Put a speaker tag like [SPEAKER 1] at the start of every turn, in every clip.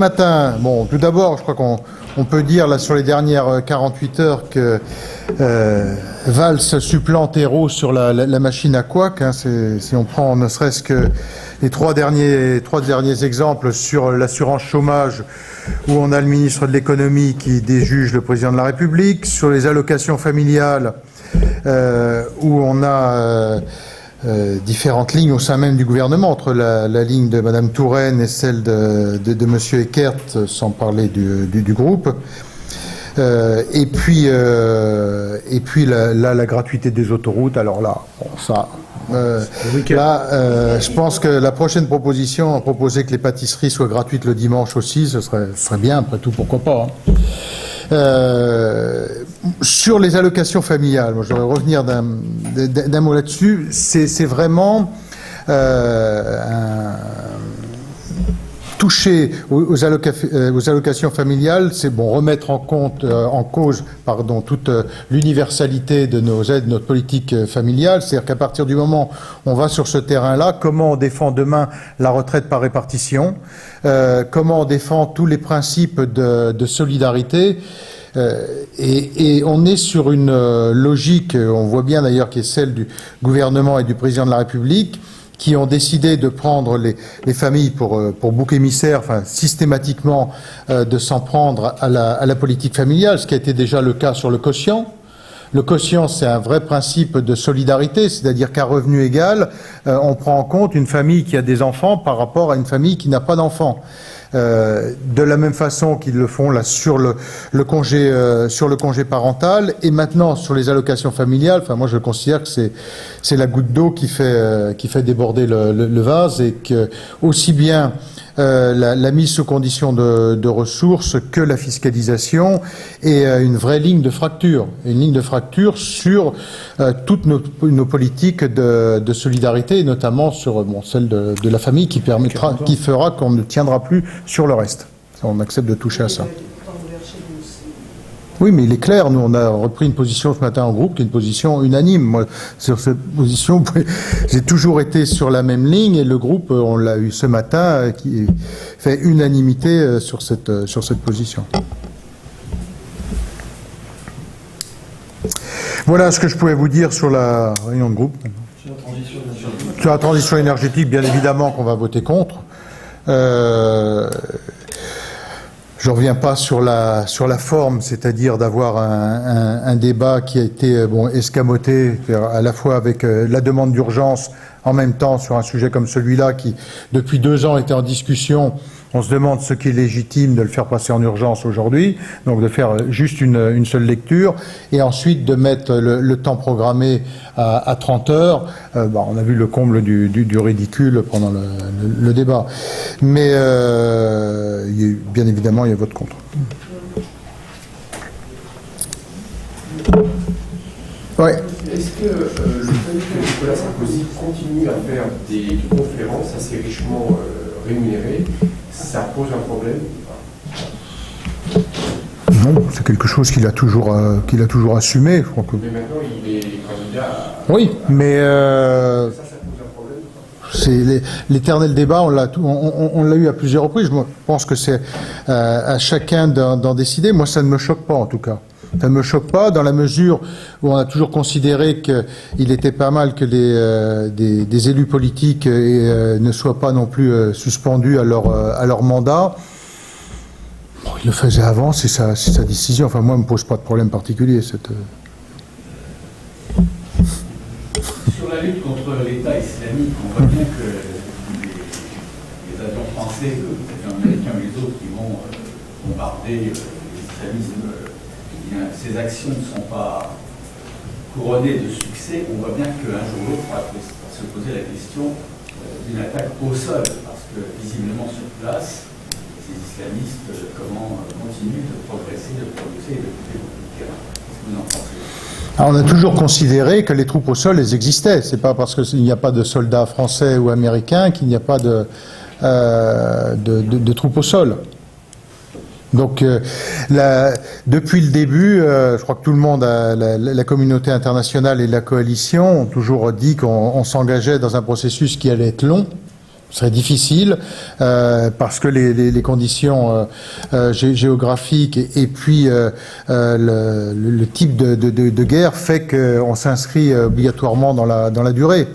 [SPEAKER 1] Matin, bon, tout d'abord, je crois qu'on peut dire là sur les dernières 48 heures que Valls supplante Hérault sur la machine à couac. Hein, si on prend ne serait-ce que les trois derniers exemples sur l'assurance chômage, où on a le ministre de l'économie qui déjuge le président de la République, sur les allocations familiales, où on a différentes lignes au sein même du gouvernement, entre la ligne de Madame Touraine et celle de Monsieur Eckert, sans parler du groupe. Et puis la gratuité des autoroutes. Alors là, bon, ça. Je pense que la prochaine proposition, proposer que les pâtisseries soient gratuites le dimanche aussi, ce serait bien. Après tout, pourquoi pas. Sur les allocations familiales, moi, je voudrais revenir d'un mot là-dessus. C'est vraiment toucher aux allocations familiales, c'est bon, remettre en cause toute l'universalité de nos aides, notre politique familiale. C'est-à-dire qu'à partir du moment où on va sur ce terrain-là, comment on défend demain la retraite par répartition, comment on défend tous les principes de solidarité. Et on est sur une logique, on voit bien d'ailleurs, qui est celle du gouvernement et du président de la République, qui ont décidé de prendre les familles pour bouc émissaire, enfin systématiquement de s'en prendre à la politique familiale, ce qui a été déjà le cas sur le quotient. Le quotient, c'est un vrai principe de solidarité, c'est-à-dire qu'à revenu égal, on prend en compte une famille qui a des enfants par rapport à une famille qui n'a pas d'enfants. De la même façon qu'ils le font là sur le congé parental, et maintenant sur les allocations familiales. Enfin, moi je considère que c'est la goutte d'eau qui fait déborder le vase, et que aussi bien la mise sous condition de ressources que la fiscalisation est une vraie ligne de fracture, sur toutes nos politiques de solidarité, et notamment sur celle de la famille, qui fera qu'on ne tiendra plus sur le reste. On accepte de toucher à ça. Oui, mais il est clair, nous on a repris une position ce matin en groupe qui est une position unanime. Moi, sur cette position, j'ai toujours été sur la même ligne, et le groupe, on l'a eu ce matin, qui fait unanimité sur cette position. Voilà ce que je pouvais vous dire sur la réunion de groupe. Sur la transition énergétique, bien évidemment qu'on va voter contre. Je ne reviens pas sur la forme, c'est-à-dire d'avoir un débat qui a été escamoté, à la fois avec la demande d'urgence, en même temps sur un sujet comme celui-là qui, depuis 2 ans, était en discussion. On se demande ce qui est légitime de le faire passer en urgence aujourd'hui, donc de faire juste une seule lecture, et ensuite de mettre le temps programmé à 30 heures. On a vu le comble du ridicule pendant le débat. Mais bien évidemment, il y a vote contre. Ouais.
[SPEAKER 2] Est-ce que le fait que Nicolas Sarkozy continue à faire des conférences assez richement rémunérées, ça pose un problème?
[SPEAKER 1] Non, c'est quelque chose qu'il a toujours assumé. Je crois que...
[SPEAKER 2] Mais maintenant, il est candidat à...
[SPEAKER 1] Oui, mais...
[SPEAKER 2] Ça pose un problème?
[SPEAKER 1] C'est l'éternel débat, on l'a eu à plusieurs reprises. Je pense que c'est à chacun d'en décider. Moi, ça ne me choque pas, en tout cas. Ça ne me choque pas, dans la mesure où on a toujours considéré qu'il était pas mal que des élus politiques ne soient pas non plus suspendus à leur mandat. Bon, il le faisait avant, c'est sa décision. Enfin, moi, elle ne me pose pas de problème particulier.
[SPEAKER 3] Sur la lutte contre l'État islamique, on voit bien que les avions français, les avions américains et les autres qui vont bombarder l'islamisme, ces actions ne sont pas couronnées de succès. On voit bien qu'un jour ou l'autre, on va se poser la question d'une attaque au sol, parce que visiblement sur place, ces islamistes continuent de progresser et de couper beaucoup de terrain. Qu'est-ce que vous en pensez?
[SPEAKER 1] Alors, on a toujours considéré que les troupes au sol, elles existaient. C'est pas parce qu'il n'y a pas de soldats français ou américains qu'il n'y a pas de troupes au sol. Donc, depuis le début, je crois que tout le monde, la communauté internationale et la coalition ont toujours dit qu'on s'engageait dans un processus qui allait être long, Ce serait difficile parce que les conditions géographiques et puis le type de guerre fait qu'on s'inscrit obligatoirement dans la durée.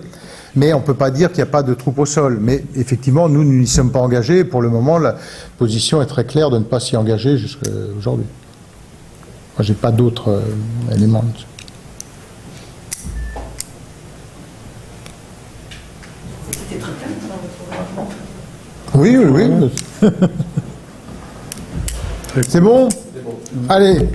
[SPEAKER 1] Mais on ne peut pas dire qu'il n'y a pas de troupes au sol. Mais effectivement, nous n'y sommes pas engagés. Pour le moment, la position est très claire de ne pas s'y engager jusqu'à aujourd'hui. Moi, je n'ai pas d'autres éléments là-dessus.
[SPEAKER 4] C'était très clair dans votre rapport.
[SPEAKER 1] Oui. C'est bon ?
[SPEAKER 2] C'est bon.
[SPEAKER 1] Allez.